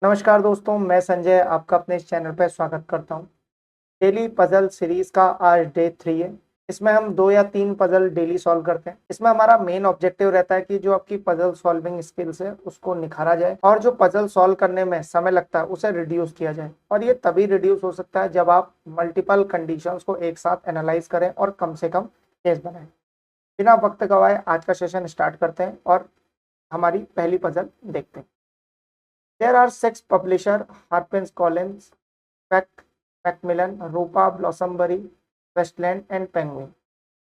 नमस्कार दोस्तों, मैं संजय आपका अपने इस चैनल पर स्वागत करता हूं। डेली पजल सीरीज का आज डे 3 है। इसमें हम 2 या 3 पजल डेली सॉल्व करते हैं। इसमें हमारा मेन ऑब्जेक्टिव रहता है कि जो आपकी पजल सॉल्विंग स्किल्स है उसको निखारा जाए और जो पजल सॉल्व करने में समय लगता है उसे रिड्यूस किया जाए। और ये तभी रिड्यूस हो सकता है जब आप मल्टीपल कंडीशंस को एक साथ एनालाइज करें और कम से कम केस बनाएं। बिना वक्त गवाए आज का सेशन स्टार्ट करते हैं और हमारी पहली पजल देखते हैं। There are 6 publishers: Harper Collins, Peck, Macmillan, Rupa, Blossomsbury, Westland, and Penguin,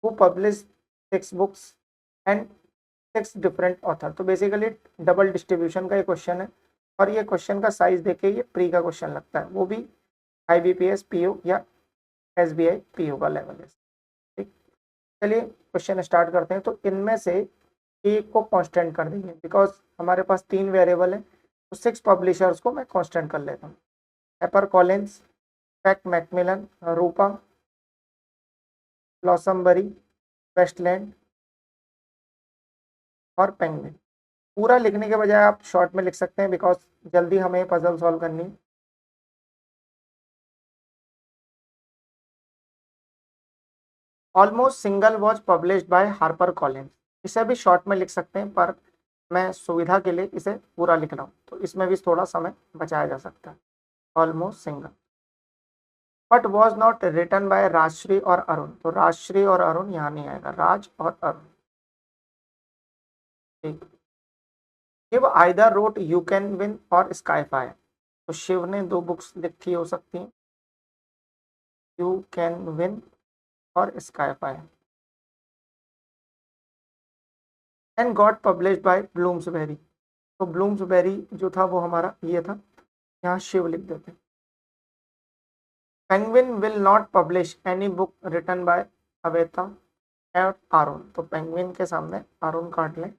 who published 6 books and 6 different authors. तो बेसिकली डबल डिस्ट्रीब्यूशन का ये क्वेश्चन है और ये क्वेश्चन का साइज देखे ये प्री का क्वेश्चन लगता है, वो भी IBPS PO या SBI PO का लेवल है। ठीक, चलिए क्वेश्चन स्टार्ट करते हैं। तो इनमें से एक को कांस्टेंट कर देंगे बिकॉज हमारे पास 3 वेरिएबल है, तो 6 पब्लिशर्स को मैं कांस्टेंट कर लेता हूँ। हैपर कॉलिंस, पैक मैकमिलन, रूपा, ब्लॉसमबरी, वेस्टलैंड और पेंगुइन। पूरा लिखने के बजाय आप शॉर्ट में लिख सकते हैं बिकॉज जल्दी हमें पजल सॉल्व करनी है। Almost single was published bye Harper Collins. इसे भी शॉर्ट में लिख सकते हैं पर मैं सुविधा के लिए इसे पूरा लिख रहा हूँ, तो इसमें भी थोड़ा समय बचाया जा सकता है। Almost single but was not written by Rajshri और अरुण। तो राजश्री और अरुण यहाँ नहीं आएगा, राज और अरुण। ठीक, Shiv either wrote You Can Win और स्काई फायर। तो शिव ने 2 बुक्स लिखी हो सकती हैं, यू कैन विन और Sky Fire, and got published by Bloomsbury. तो ब्लूम्सबेरी जो था वो हमारा ये था, यहाँ शिव लिख देते हैं। Penguin will not publish any book written by Aveta और अरुण। तो पेंगुइन के सामने अरुण काट लें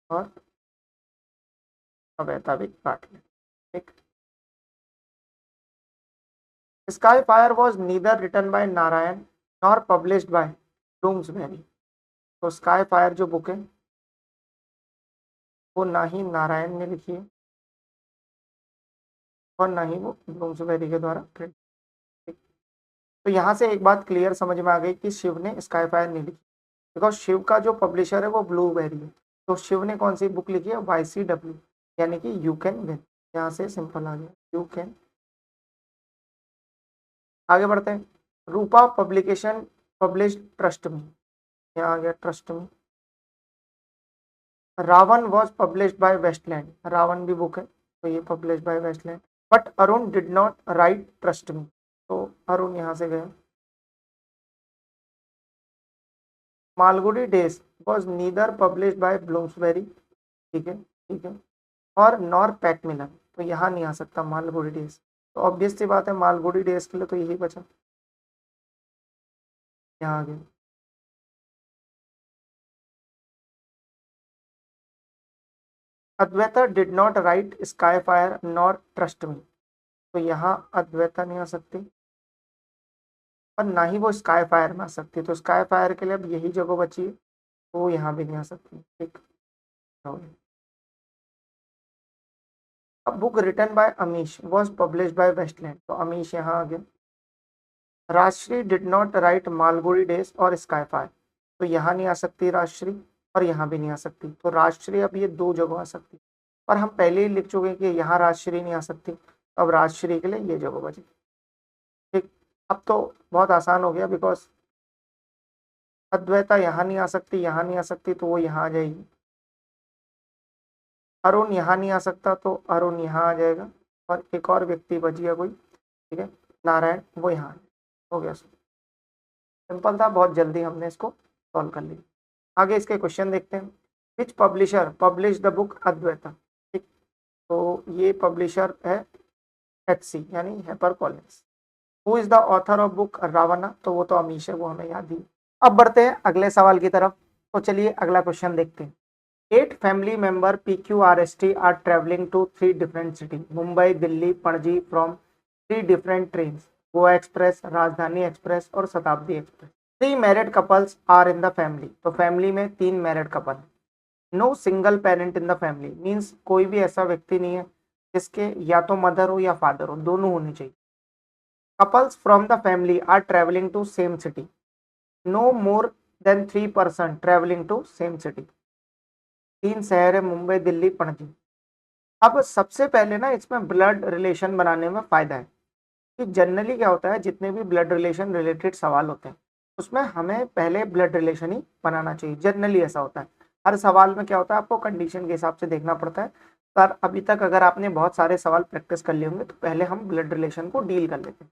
और अवेता भी काट लें। ठीक, Sky Fire was neither written by Narayan nor published by Bloomsbury. तो स्काई फायर जो बुक है वो ना ही नारायण ने लिखी है और ना ही वो ब्लूम्सबेरी के द्वारा प्रिंट। तो यहाँ से एक बात क्लियर समझ में आ गई कि शिव ने स्काई फायर नहीं लिखी बिकॉज शिव का जो पब्लिशर है वो ब्लूबेरी है। तो शिव ने कौन सी बुक लिखी है, YCW, यानी कि यू कैन विन। यहाँ से सिंपल आ गया, यू कैन। आगे बढ़ते हैं। रूपा पब्लिकेशन पब्लिश ट्रस्ट में, यहाँ आ गया ट्रस्ट में। Ravan was published by Westland, Ravan भी बुक है तो ये publish by Westland. But Arun did not write Trust me, तो अरुण यहाँ से गया। Malgudi days was neither published by Bloomsbury, ठीक है ठीक है, और नॉर पैकमिलन। तो यहाँ नहीं आ सकता मालगुडी डेज, तो ऑब्वियस सी बात है मालगुडी डेज के लिए तो यही बचा, यहाँ आ गया। Advaita did not right sky fire nor trust me. तो यहाँ अद्वैता नहीं आ सकती और ना ही वो स्काई फायर में आ सकती, तो स्काई फायर के लिए अब यही जगह बची है, तो वो यहाँ भी नहीं आ सकती। ठीक, अब book written by Amish was publish by Westland. तो अमीश यहाँ आ गया। Rajshri did not write Malgudi days और स्काई फायर। तो यहाँ नहीं आ सकती राजश्री और यहाँ भी नहीं आ सकती, तो राजश्री अब ये 2 जगह आ सकती, पर हम पहले ही लिख चुके कि यहाँ राजश्री नहीं आ सकती, तो अब राजश्री के लिए ये जगह बची। ठीक, अब तो बहुत आसान हो गया बिकॉज अद्वैता यहाँ नहीं आ सकती, यहाँ नहीं आ सकती, तो वो यहाँ आ जाएगी। अरुण यहाँ नहीं आ सकता तो अरुण यहाँ आ जाएगा और एक और व्यक्ति बच गया कोई, ठीक है, नारायण, वो यहाँ हो गया। सिंपल था, बहुत जल्दी हमने इसको सॉल्व कर लिया। आगे इसके क्वेश्चन देखते हैं। Which publisher publish the book Advaita. ठीक, तो ये पब्लिशर है HC यानी Harper Collins. Who is the author of book Ravana. तो वो तो अमीश है, वो हमें याद ही। अब बढ़ते हैं अगले सवाल की तरफ। तो चलिए अगला क्वेश्चन देखते हैं। 8 family member PQRST are travelling to 3 different city, Mumbai, Delhi, Panaji, from 3 different train, Goa express, Rajdhani express और Shatabdi express. 3 married couples are in the family. तो फैमिली में 3 married couple. No single parent in the family, means कोई भी ऐसा व्यक्ति नहीं है जिसके या तो मदर हो या फादर हो, दोनों होने चाहिए। Couples from the family are travelling to same city, no more than 3 person travelling to same city. 3 शहर है, मुंबई, दिल्ली, पणजी। अब सबसे पहले ना इसमें ब्लड रिलेशन बनाने में फायदा है कि जनरली क्या होता है, जितने भी ब्लड रिलेशन रिलेटेड सवाल होते हैं उसमें हमें पहले ब्लड रिलेशन ही बनाना चाहिए। जनरली ऐसा होता है, हर सवाल में क्या होता है आपको कंडीशन के हिसाब से देखना पड़ता है। पर अभी तक अगर आपने बहुत सारे सवाल प्रैक्टिस कर लिए होंगे तो पहले हम ब्लड रिलेशन को डील कर लेते हैं।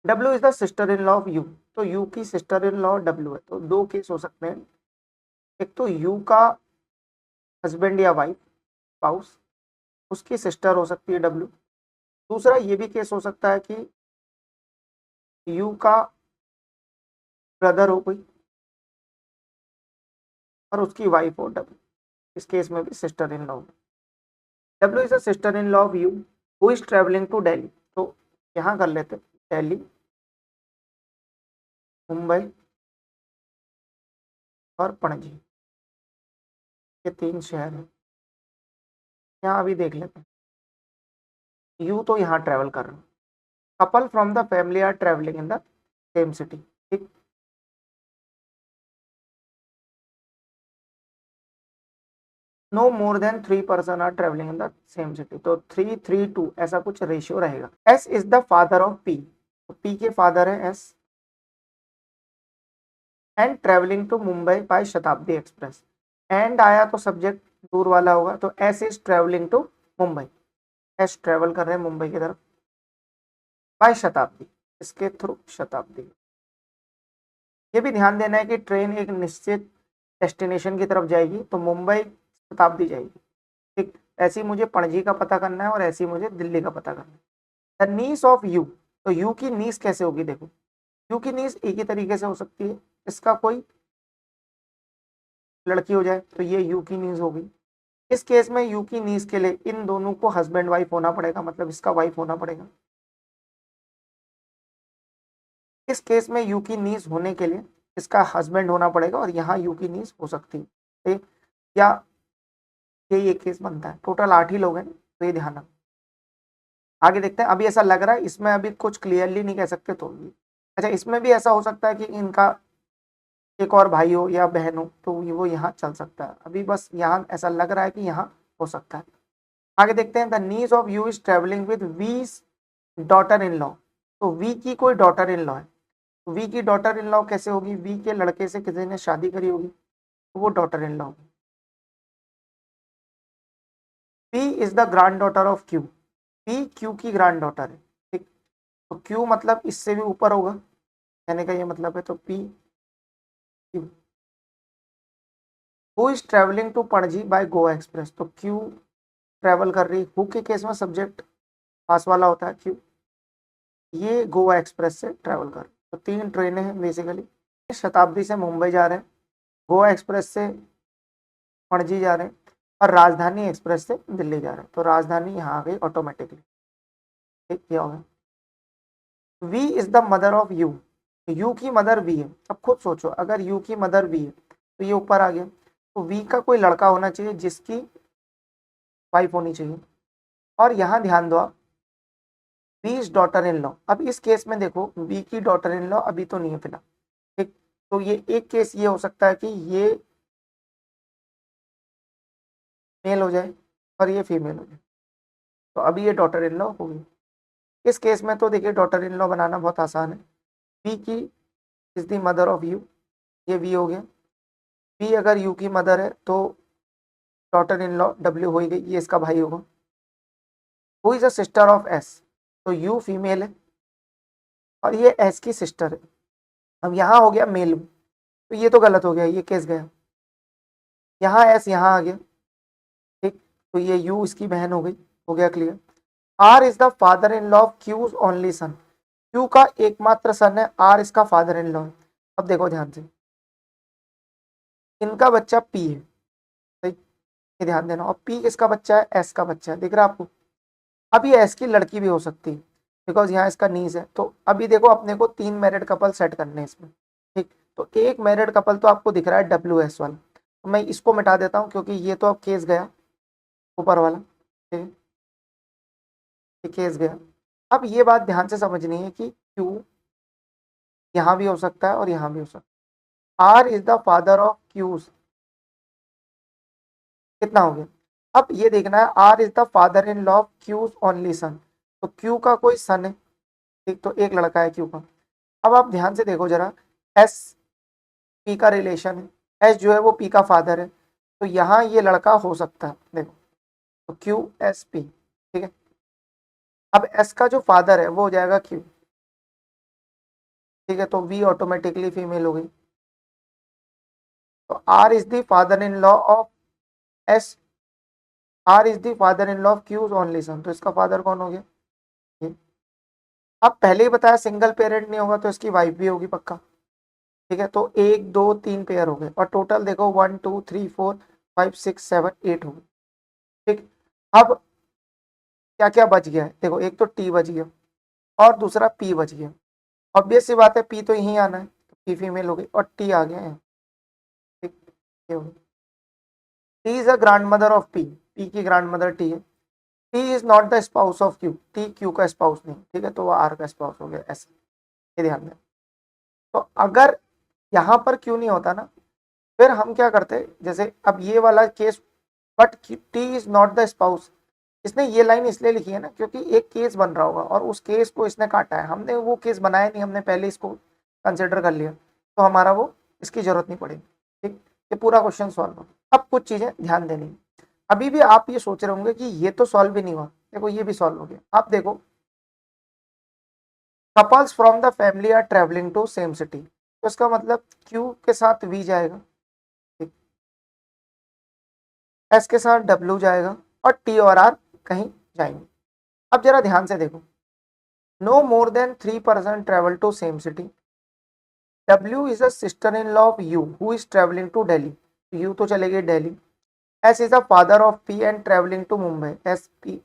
W is the sister in law of you, तो यू की सिस्टर इन लॉ डब्ल्यू है, तो दो केस हो सकते हैं। एक तो यू का हस्बैंड या वाइफ, स्पाउस, उसकी सिस्टर हो सकती है डब्ल्यू। दूसरा ये भी केस हो सकता है कि यू का ब्रदर हो कोई और उसकी वाइफ हो डब्ल्यू, इस केस में भी sister in law. W is a sister in law of U who is travelling to Delhi, तो यहाँ कर लेते दिल्ली, मुंबई और पणजी, ये 3 शहर हैं। यहाँ अभी देख लेते हैं, यू तो यहाँ ट्रेवल कर रहे हैं। Couple from the family are travelling in the same city, ठीक। No more than 3 person are travelling in the same city, तो 3-3-2 ऐसा कुछ रेशियो रहेगा। S is the father of P, P के फादर है S, and travelling to Mumbai by Shatabdi express. And आया तो subject दूर वाला होगा, तो S is travelling to Mumbai, S travel कर रहे हैं मुंबई की तरफ बाय शताब्दी, इसके थ्रू शताब्दी। ये भी ध्यान देना है कि ट्रेन एक निश्चित डेस्टिनेशन की तरफ जाएगी, तो मुंबई शताब्दी जाएगी, ठीक। ऐसे ही मुझे पणजी का पता करना है और ऐसे ही मुझे दिल्ली का पता करना है। द नीस ऑफ यू, तो यू की नीस कैसे होगी, देखो यू की नीस एक ही तरीके से हो सकती है, इसका कोई लड़की हो जाए तो ये यू की नीस होगी। इस केस में यू की नीस के लिए इन दोनों को हस्बैंड वाइफ होना पड़ेगा, मतलब इसका वाइफ होना पड़ेगा। इस केस में यू की नीस होने के लिए इसका हस्बैंड होना पड़ेगा और यहाँ यू की नीस हो सकती है, ठीक? या ये केस बनता है। टोटल 8 ही लोग हैं, तो ये ध्यान रखना। आगे देखते हैं। अभी ऐसा लग रहा है इसमें अभी कुछ क्लियरली नहीं कह सकते, तो अच्छा इसमें भी ऐसा हो सकता है कि इनका एक और भाई हो या बहन हो, तो वो यहाँ चल सकता है। अभी बस यहाँ ऐसा लग रहा है कि यहाँ हो सकता है। आगे देखते हैं। The niece of U is travelling with V's daughter in law, तो वी की कोई डॉटर इन लॉ है, तो वी की डॉटर इन लॉ कैसे होगी, वी के लड़के से किसी ने शादी करी होगी तो वो डॉटर इन लॉ होगी। P is the grand daughter of Q, P Q की ग्रैंड डॉटर है, ठीक। तो क्यू मतलब इससे भी ऊपर होगा, कहने का ये मतलब है। तो P Q, who is travelling to Panaji by Goa express, तो क्यू ट्रेवल कर रही, हु के केस में सब्जेक्ट पास वाला होता है क्यू, ये गोवा एक्सप्रेस से ट्रेवल कर, तो 3 ट्रेनें हैं बेसिकली। शताब्दी से मुंबई जा रहे हैं, गोवा एक्सप्रेस से पणजी जा रहे हैं और राजधानी एक्सप्रेस से दिल्ली जा रहे हैं, तो राजधानी यहाँ आ गई ऑटोमेटिकली, ठीक किया होगा। V is the mother of U, U की मदर वी है। अब खुद सोचो, अगर यू की मदर वी है तो ये ऊपर आ गया, तो वी का कोई लड़का होना चाहिए जिसकी वाइफ होनी चाहिए। और यहाँ ध्यान दो आप, V is daughter in law. अब इस केस में देखो वी की डॉटर इन लॉ अभी तो नहीं है फिलहाल, ठीक। तो ये एक केस ये हो सकता है कि ये मेल हो जाए और ये फीमेल हो जाए, तो अभी ये डॉटर इन लॉ होगी। इस केस में तो देखिए डॉटर इन लॉ बनाना बहुत आसान है। वी की is the mother of you, ये वी हो गया। वी अगर यू की मदर है तो डॉटर इन लॉ डब्ल्यू हो गई, ये इसका भाई होगा। Who is a sister of S, तो यू फीमेल है और ये एस की सिस्टर है। अब यहाँ हो गया मेल, तो ये तो गलत हो गया, ये केस गया। यहाँ एस यहाँ आ गया, ठीक। तो ये यू इसकी बहन हो गई, हो गया clear. R is the father in law of Q's only son, Q का एकमात्र सन है, आर इसका फादर इन लॉ है। अब देखो ध्यान से, इनका बच्चा पी है, सही, ये ध्यान देना। और पी किसका बच्चा है, एस का बच्चा है, दिख रहा है आपको। अब ये एस की लड़की भी हो सकती है बिकॉज यहाँ इसका नीज है। तो अभी देखो अपने को 3 मैरिड कपल सेट करने हैं इसमें, ठीक। तो एक मैरिड कपल तो आपको दिख रहा है डब्ल्यू एस वाला, तो मैं इसको मिटा देता हूँ क्योंकि ये तो अब केस गया ऊपर वाला, ठीक है। ये केस गया। अब ये बात ध्यान से समझनी है कि क्यू यहाँ भी हो सकता है और यहाँ भी हो सकता है। R is the father of Q's, कितना हो गया। अब ये देखना है R is the father in law of Q's only son, तो क्यू का कोई सन है, ठीक, तो एक लड़का है क्यू का। अब आप ध्यान से देखो जरा, एस पी का रिलेशन है, एस जो है वो पी का फादर है, तो यहाँ ये लड़का हो सकता है, देखो, तो क्यू एस पी, ठीक है। अब एस का जो फादर है वो हो जाएगा क्यू, ठीक है, तो वी ऑटोमेटिकली फीमेल हो गई। तो R is the father in law of S, R is the father in law of Q's only son, तो इसका फादर कौन हो गया ये। अब पहले ही बताया सिंगल पेरेंट नहीं होगा तो इसकी वाइफ भी होगी पक्का, ठीक है, तो एक दो तीन पेयर हो गए और टोटल देखो 1 2 3 4 5 6 7 8 हो गए, ठीक। अब क्या क्या बच गया है, देखो एक तो टी बच गया और दूसरा पी बच गया। ऑब्वियस सी बात है पी तो यहीं आना है, तो पी फीमेल हो गई और टी आ गया है, ठीक, ये हो गया। T is a grand mother of P, P की ग्रैंड मदर टी है। T is not the spouse of Q, T Q का स्पाउस नहीं, ठीक है, तो वो आर का स्पाउस हो गया, ऐसे, ये ध्यान दें। तो अगर यहाँ पर क्यू नहीं होता ना, फिर हम क्या करते, जैसे अब ये वाला case, but T is not the spouse, इसने ये लाइन इसलिए लिखी है ना क्योंकि एक केस बन रहा होगा और उस केस को इसने काटा है, हमने वो केस बनाया नहीं, हमने पहले इसको कंसिडर कर लिया, तो हमारा वो इसकी जरूरत नहीं पड़ेगी, ठीक। ये पूरा क्वेश्चन सॉल्व हो। अब कुछ चीजें ध्यान देनी, अभी भी आप ये सोच रहे होंगे कि ये तो सॉल्व भी नहीं हुआ, देखो ये भी सॉल्व हो गया। आप देखो, couples from the family are travelling to same city, तो इसका मतलब क्यू के साथ वी जाएगा, ठीक, एस के साथ डब्ल्यू जाएगा और टी और आर कहीं जाएंगे। अब जरा ध्यान से देखो, no more than 3 person travel to same city, W is a sister in law of U who is travelling to Delhi, U तो चलेगी Delhi. S is the father of P and travelling to Mumbai, S P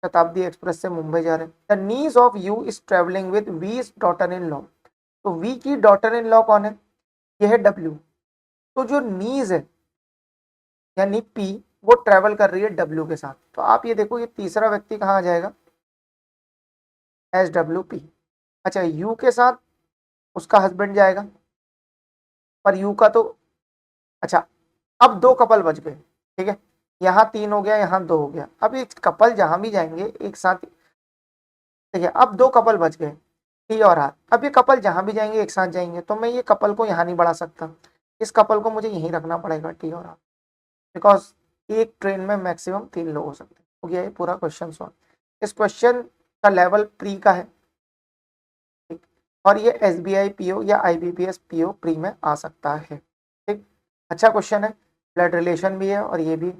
Shatabdi express से मुंबई जा रहे हैं। The niece of U is travelling with V daughter in law, तो V की daughter in law कौन है, ये है डब्ल्यू, तो जो नीज है यानी पी वो ट्रेवल कर रही है डब्ल्यू के साथ, तो आप ये देखो ये तीसरा व्यक्ति कहाँ आ जाएगा, एस डब्ल्यू पी। अच्छा यू के साथ उसका हस्बैंड जाएगा, पर यू का तो, अच्छा अब दो कपल बच गए, ठीक है, यहाँ 3 हो गया यहाँ 2 हो गया। अब ये कपल जहां भी जाएंगे एक साथ, ठीक है, अब 2 कपल बच गए, टी और आर। अब ये कपल जहां भी जाएंगे एक साथ जाएंगे, तो मैं ये कपल को यहाँ नहीं बढ़ा सकता, इस कपल को मुझे यहीं रखना पड़ेगा, टी और आर, बिकॉज एक ट्रेन में मैक्सिमम 3 लोग हो सकते हैं। हो गया ये पूरा क्वेश्चन सॉल्व। इस क्वेश्चन का लेवल प्री का है, ठीक, और ये एस बी आई पीओ या I B P S PO pre में आ सकता है, ठीक। अच्छा क्वेश्चन है, ब्लड रिलेशन भी है और ये भी।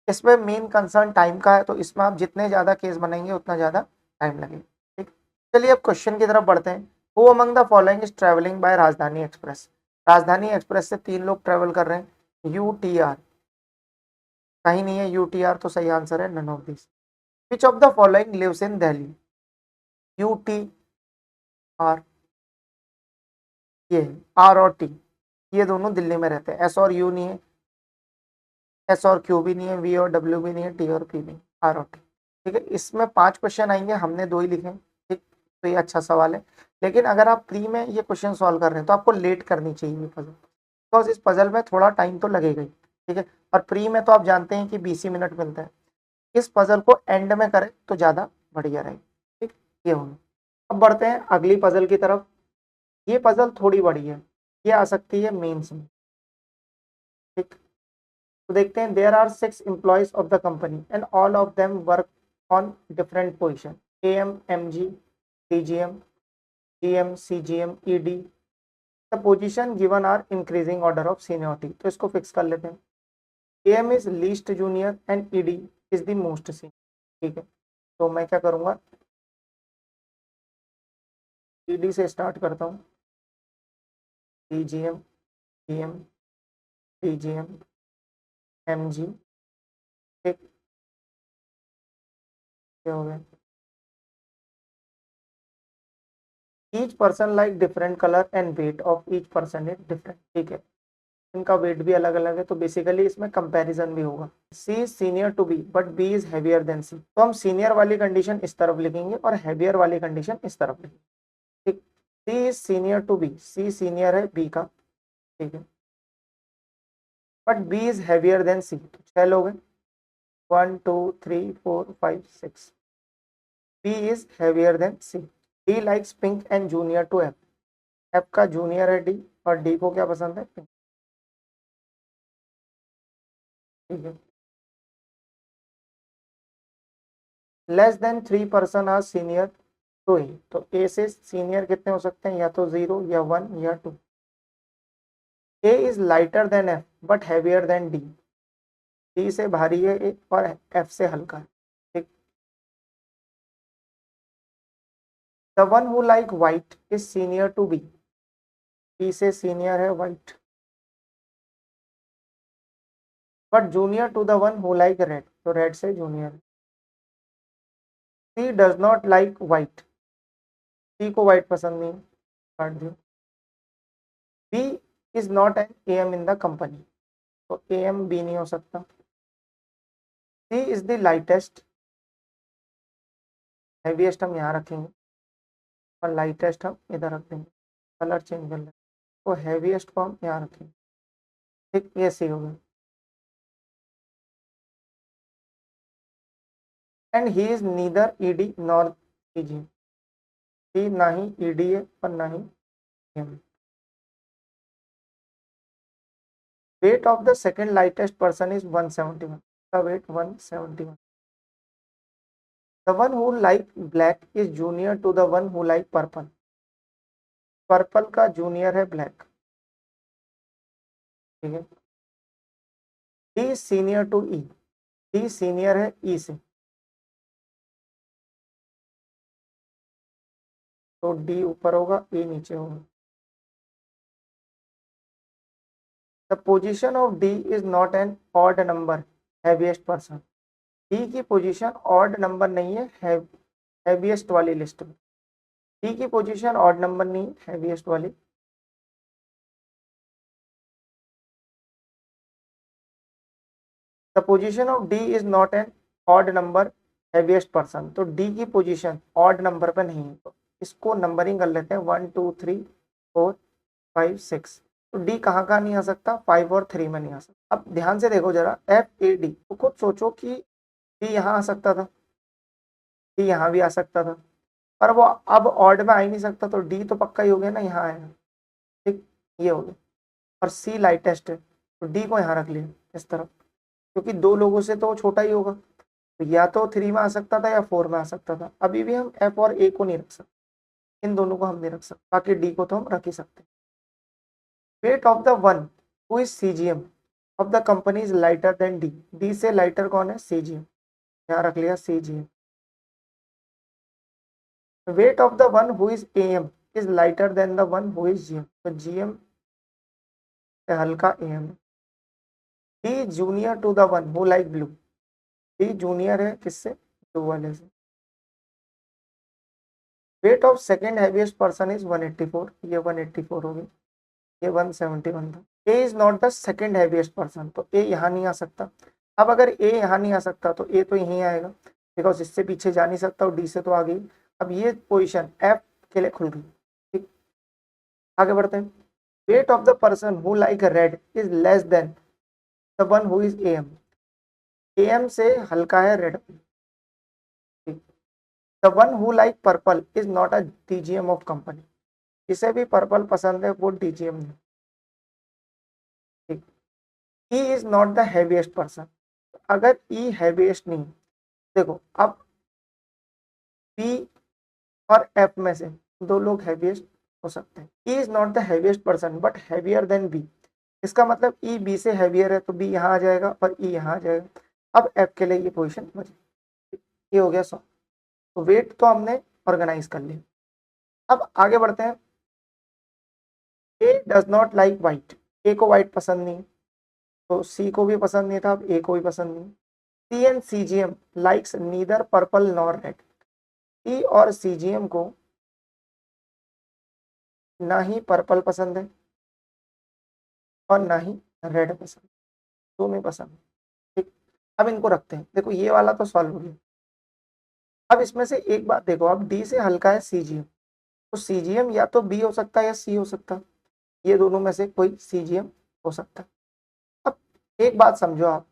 इसमें मेन कंसर्न टाइम का है, तो इसमें आप जितने ज़्यादा केस बनाएंगे उतना ज़्यादा टाइम लगेगा, ठीक। चलिए अब क्वेश्चन की तरफ बढ़ते हैं। Who among the following is travelling bye राजधानी एक्सप्रेस, राजधानी एक्सप्रेस से 3 लोग ट्रेवल कर रहे हैं, यू टी आर, कहीं नहीं है यू टी आर, तो सही आंसर है none of this. Which of the following lives in Delhi, U T R, ये आर और टी, ये दोनों दिल्ली में रहते हैं, एस और यू नहीं है, एस और क्यू भी नहीं है, वी और डब्ल्यू भी नहीं है, टी और पी नहीं, आर और टी, ठीक है। इसमें 5 क्वेश्चन आएंगे, हमने 2 ही लिखे, ठीक, तो ये अच्छा सवाल है। लेकिन अगर आप प्री में ये क्वेश्चन सॉल्व कर रहे हैं तो आपको लेट करनी चाहिए ये पजल, बिकॉज इस पजल में थोड़ा टाइम तो लगेगा ही, ठीक है। और प्री में तो आप जानते हैं कि 20 ही मिनट मिलता है, इस पजल को एंड में करें तो ज़्यादा बढ़िया रहेगा, ठीक, ये होगा। अब बढ़ते हैं अगली पजल की तरफ। ये पजल थोड़ी बड़ी है, ये आ सकती है मेंस में, ठीक। तो देखते हैं, there are 6 employees of the company and all of them work on different position, M M G D G M G M C G M E D, the position given are increasing order of seniority, तो इसको fix कर लेते हैं। M is least junior and E D is the most senior, ठीक है। तो मैं क्या करूँगा, ई डी से स्टार्ट करता हूँ, D G M G M D G M G, ठीक, क्या हो गया, each person like different color and weight of each person is different, ठीक है। इनका वेट भी अलग अलग है, तो बेसिकली इसमें कंपैरिजन भी होगा। C is senior to B but B is heavier than C, तो हम सीनियर वाली कंडीशन इस तरफ लिखेंगे और हैवियर वाली कंडीशन इस तरफ लिखेंगे। ठीक, C is senior to B, C senior है बी का, ठीक है, but B is heavier than C. तो 6 लोग हैं, 1 2 3 4 5 6। B is heavier than C. D likes pink and junior to F, F का जूनियर है डी और डी को क्या पसंद है, पिंक। ठीक है, less than 3 person are senior to A, तो ए से सीनियर कितने हो सकते हैं, या तो 0 या 1 या 2। A is lighter than F but heavier than D, D से भारी है ए और एफ से हल्का है। ठीक, the one who like white is senior to B, B से सीनियर है white, but junior to the one who like red, red रेड से जूनियर है। C does not like white, C को व्हाइट पसंद नहीं, काट दियो। B is not an A M in the company, तो ए एम बी नहीं हो सकता। C is the lightest, heaviest हम यहाँ रखेंगे और लाइटेस्ट हम इधर रख देंगे, कलर चेंज कर लेंगे, तो हैवीएस्ट को हम यहाँ रखेंगे। ठीक, ये सी हो गया। And he is neither ED nor EG, he ना ही ईडी है और ना ही M. Weight of the second lightest person is 171, का weight 171। The one who like black is junior to the one who like purple, purple का junior है black. ठीक है, D senior to E, D senior है E से, तो D ऊपर होगा ए नीचे होगा। The position of D is not N odd number heaviest person, D की पोजीशन ऑड नंबर नहीं है हैवीएस्ट वाली लिस्ट में, डी की पोजीशन ऑड नंबर नहीं हैवीएस्ट वाली। The position of D is not N odd number heaviest person, तो D की पोजीशन ऑड नंबर पे नहीं है, तो इसको नंबरिंग कर लेते हैं 1 2 3 4 5 6। तो डी कहाँ कहाँ नहीं आ सकता, 5 और 3 में नहीं आ सकता। अब ध्यान से देखो जरा, एफ ए डी, तो खुद सोचो कि डी यहाँ आ सकता था, डी यहाँ भी आ सकता था, पर वो अब ऑड में आ ही नहीं सकता, तो डी तो पक्का ही हो गया ना, यहाँ आएगा। ठीक, ये हो गया। और सी लाइटेस्ट है, तो डी को यहाँ रख लिया इस तरफ, क्योंकि 2 लोगों से तो छोटा ही होगा, तो या तो 3 में आ सकता था या 4 में आ सकता था। अभी भी हम एफ और ए को नहीं रख सकते, इन दोनों को हम नहीं रख सकते, बाकी डी को तो हम रख ही सकते हैं। Weight of the one who is CGM of the company is lighter than D, D से लाइटर कौन है, सीजीएम, यहाँ रख लिया CGM. Weight of the one who is AM is lighter than the one who is GM, तो GM से हल्का AM. D junior to the one who like blue, D junior है किससे, ब्लू वाले से। Weight of second heaviest person is 184, ये 184 हो गई, ये 171 था। A is not the second heaviest person, तो ए यहाँ नहीं आ सकता। अब अगर ए यहाँ नहीं आ सकता तो ए तो यहीं आएगा, बिकॉज इससे पीछे जा नहीं सकता और डी से तो आ गई। अब ये पोजीशन एफ के लिए खुल गई। ठीक, आगे बढ़ते हैं। Weight of the person who like red is less than the one who is am, am से हल्का है red. The one who like purple is not a DGM of company, जिसे भी पर्पल पसंद है वो डीजीएम नहीं। ठीक, ई is not the heaviest person, अगर ई हैवीएस्ट नहीं, देखो अब पी और एफ में से 2 लोग हैवीएस्ट हो सकते हैं। E is not the heaviest person but heavier than B, इसका मतलब ई बी से हैवियर है, तो बी यहाँ आ जाएगा और ई यहाँ आ जाएगा। अब एफ के लिए ये पोजीशन बची, ये हो गया 100। तो वेट तो हमने ऑर्गेनाइज कर लिया। अब आगे बढ़ते हैं। ए डज नॉट लाइक व्हाइट, ए को व्हाइट पसंद नहीं, तो सी को भी पसंद नहीं था, अब ए को भी पसंद नहीं। C and CGM likes neither purple nor red, C और सीजीएम को ना ही पर्पल पसंद है और ना ही रेड पसंद, दोनों पसंद। ठीक, अब इनको रखते हैं। देखो ये वाला तो सॉल्व हो गया। अब इसमें से एक बात देखो, अब डी से हल्का है सीजीएम, तो सीजीएम या तो बी हो सकता है या सी हो सकता है, ये दोनों में से कोई सीजीएम हो सकता है। अब एक बात समझो आप,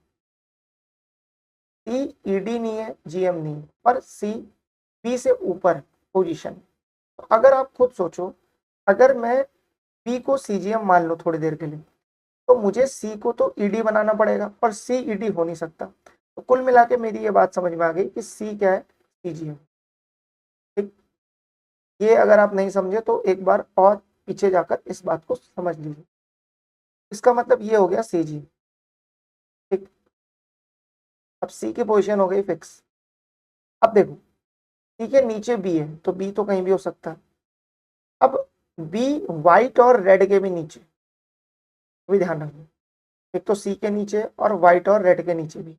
सी ईडी नहीं है, जीएम नहीं है, पर सी बी से ऊपर पोजीशन। तो अगर आप खुद सोचो, अगर मैं बी को सीजीएम मान लो थोड़ी देर के लिए, तो मुझे सी को तो ईडी बनाना पड़ेगा, पर सी ईडी हो नहीं सकता। तो कुल मिला के मेरी ये बात समझ में आ गई कि सी क्या है, सीजीएम। ठीक, ये अगर आप नहीं समझे तो एक बार और पीछे जाकर इस बात को समझ लीजिए। इसका मतलब ये हो गया सीजी। ठीक, अब सी की पोजीशन हो गई फिक्स। अब देखो सी के नीचे बी है, तो बी तो कहीं भी हो सकता है। अब बी व्हाइट और रेड के भी नीचे, भी ध्यान रखना, एक तो सी के नीचे और व्हाइट और रेड के नीचे भी।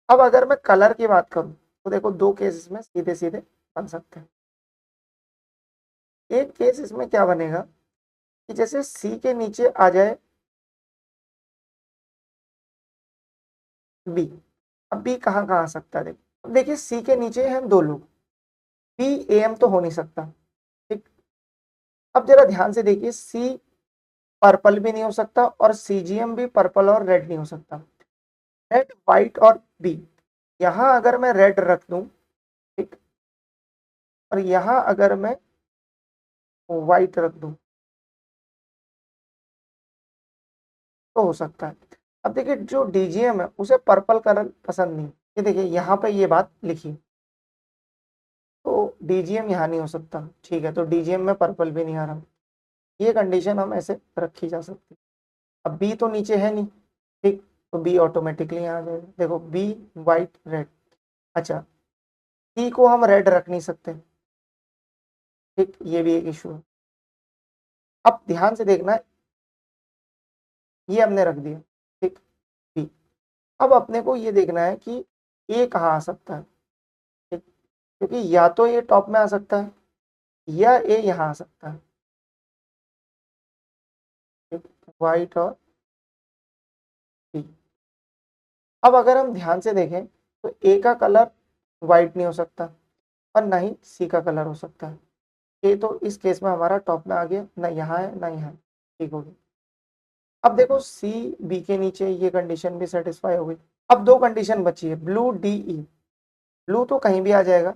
अब अगर मैं कलर की बात करूं तो देखो दो केस इसमें सीधे सीधे बन सकते हैं। एक केस इसमें क्या बनेगा कि जैसे सी के नीचे आ जाए बी। अब बी कहाँ कहाँ आ सकता है, देखो अब देखिए सी के नीचे हैं दो लोग, बी ए एम तो हो नहीं सकता। ठीक, अब जरा ध्यान से देखिए, सी पर्पल भी नहीं हो सकता और सीजीएम भी पर्पल और रेड नहीं हो सकता। रेड व्हाइट और बी, यहां अगर मैं रेड रख दूं, ठीक, और यहां अगर मैं व्हाइट रख दूं तो हो सकता है। अब देखिए जो डीजीएम है उसे पर्पल कलर पसंद नहीं, ये देखिए यहाँ पे ये बात लिखी, तो डीजीएम यहाँ नहीं हो सकता। ठीक है, तो डीजीएम में पर्पल भी नहीं आ रहा, ये कंडीशन हम ऐसे रखी जा सकती है। अब बी तो नीचे है नहीं, ठीक, तो बी ऑटोमेटिकली यहाँ आ जाएगा। देखो बी व्हाइट रेड, अच्छा सी को हम रेड रख नहीं सकते। ठीक, ये भी एक इशू है। अब ध्यान से देखना है, ये हमने रख दिया, ठीक, बी। अब अपने को ये देखना है कि ए कहाँ आ सकता है। ठीक, क्योंकि या तो ये टॉप में आ सकता है या ए यहाँ आ सकता है। ठीक, व्हाइट और बी। अब अगर हम ध्यान से देखें तो ए का कलर व्हाइट नहीं हो सकता और ना ही सी का कलर हो सकता है। ए तो इस केस में हमारा टॉप में आ गया, ना यहाँ है ना यहाँ। ठीक हो गया। अब देखो सी बी के नीचे, ये कंडीशन भी सेटिस्फाई हो गई। अब दो कंडीशन बची है, ब्लू डी ई। ब्लू तो कहीं भी आ जाएगा,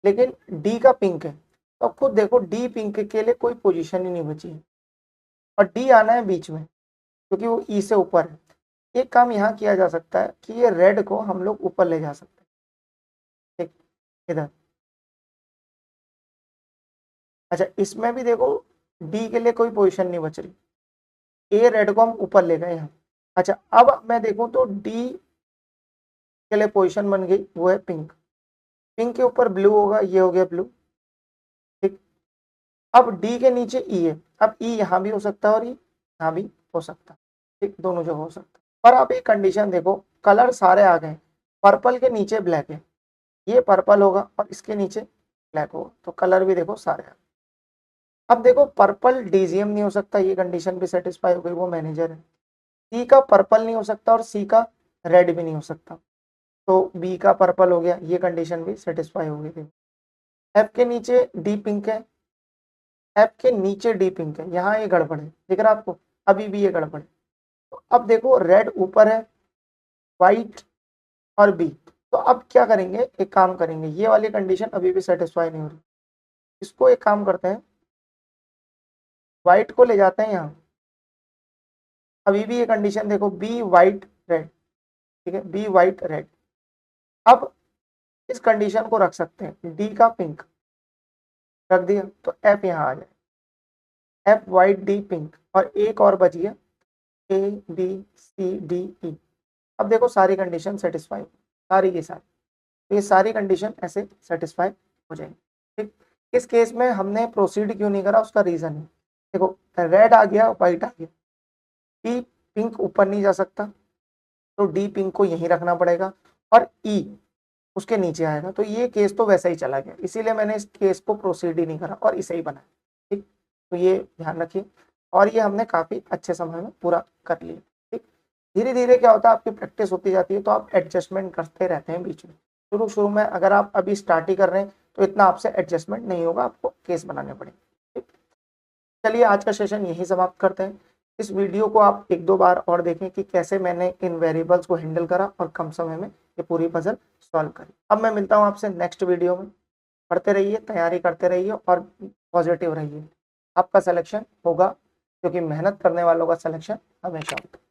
लेकिन डी का पिंक है, तो अब खुद देखो डी पिंक के लिए कोई पोजीशन ही नहीं बची है और डी आना है बीच में, क्योंकि वो ई से ऊपर है। एक काम यहाँ किया जा सकता है कि ये रेड को हम लोग ऊपर ले जा सकते हैं। ठीक, इधर, अच्छा इसमें भी देखो डी के लिए कोई पोजीशन नहीं बच रही, ए रेड को हम ऊपर ले गए यहाँ। अच्छा अब मैं देखूं तो डी के लिए पोजीशन बन गई, वो है पिंक। पिंक के ऊपर ब्लू होगा, ये हो गया ब्लू। ठीक, अब डी के नीचे ई है, अब ई यहाँ भी हो सकता है और ई यहाँ भी हो सकता है। ठीक, दोनों जगह हो सकता है। पर आप एक कंडीशन देखो, कलर सारे आ गए, पर्पल के नीचे ब्लैक है, ये पर्पल होगा और इसके नीचे ब्लैक होगा, तो कलर भी देखो सारे आ गए। अब देखो पर्पल डीजीएम नहीं हो सकता, ये कंडीशन भी सेटिस्फाई हो गई, वो मैनेजर है। सी का पर्पल नहीं हो सकता और सी का रेड भी नहीं हो सकता, तो बी का पर्पल हो गया, ये कंडीशन भी सेटिस्फाई हो गई। एफ के नीचे डी पिंक है, एफ के नीचे डी पिंक है, यहाँ ये गड़बड़ है, दिख रहा है आपको, अभी भी ये गड़बड़ है। तो अब देखो रेड ऊपर है, व्हाइट और बी, तो अब क्या करेंगे, एक काम करेंगे, ये वाली कंडीशन अभी भी सेटिस्फाई नहीं हो रही, इसको एक काम करते हैं, व्हाइट को ले जाते हैं यहाँ। अभी भी ये कंडीशन देखो, बी व्हाइट रेड, ठीक है, बी व्हाइट रेड। अब इस कंडीशन को रख सकते हैं, डी का पिंक रख दिया, तो एफ यहाँ आ जाए, एफ व्हाइट डी पिंक, और एक और बच गया A B C D E. अब देखो सारी कंडीशन सेटिस्फाई, सारी की सारी, तो ये सारी कंडीशन ऐसे सेटिस्फाई हो जाएंगी। ठीक, इस केस में हमने प्रोसीड क्यों नहीं करा, उसका रीजन है, देखो रेड आ गया व्हाइट आ गया, डी पिंक ऊपर नहीं जा सकता, तो डी पिंक को यहीं रखना पड़ेगा और ई उसके नीचे आएगा, तो ये केस तो वैसा ही चला गया, इसीलिए मैंने इस केस को प्रोसीड ही नहीं करा और इसे ही बनाया। ठीक, तो ये ध्यान रखिए। और ये हमने काफ़ी अच्छे समय में पूरा कर लिया। ठीक, धीरे धीरे क्या होता है, आपकी प्रैक्टिस होती जाती है तो आप एडजस्टमेंट करते रहते हैं बीच में। शुरू शुरू में अगर आप अभी स्टार्ट ही कर रहे हैं तो इतना आपसे एडजस्टमेंट नहीं होगा, आपको केस बनाने पड़ेंगे। ठीक, चलिए आज का सेशन यही समाप्त करते हैं। इस वीडियो को आप एक दो बार और देखें कि कैसे मैंने इन वेरिएबल्स को हैंडल करा और कम समय में ये पूरी पजल सॉल्व करी। अब मैं मिलता हूँ आपसे नेक्स्ट वीडियो में। पढ़ते रहिए, तैयारी करते रहिए और पॉजिटिव रहिए। आपका सिलेक्शन होगा, क्योंकि मेहनत करने वालों का सिलेक्शन हमेशा होता है।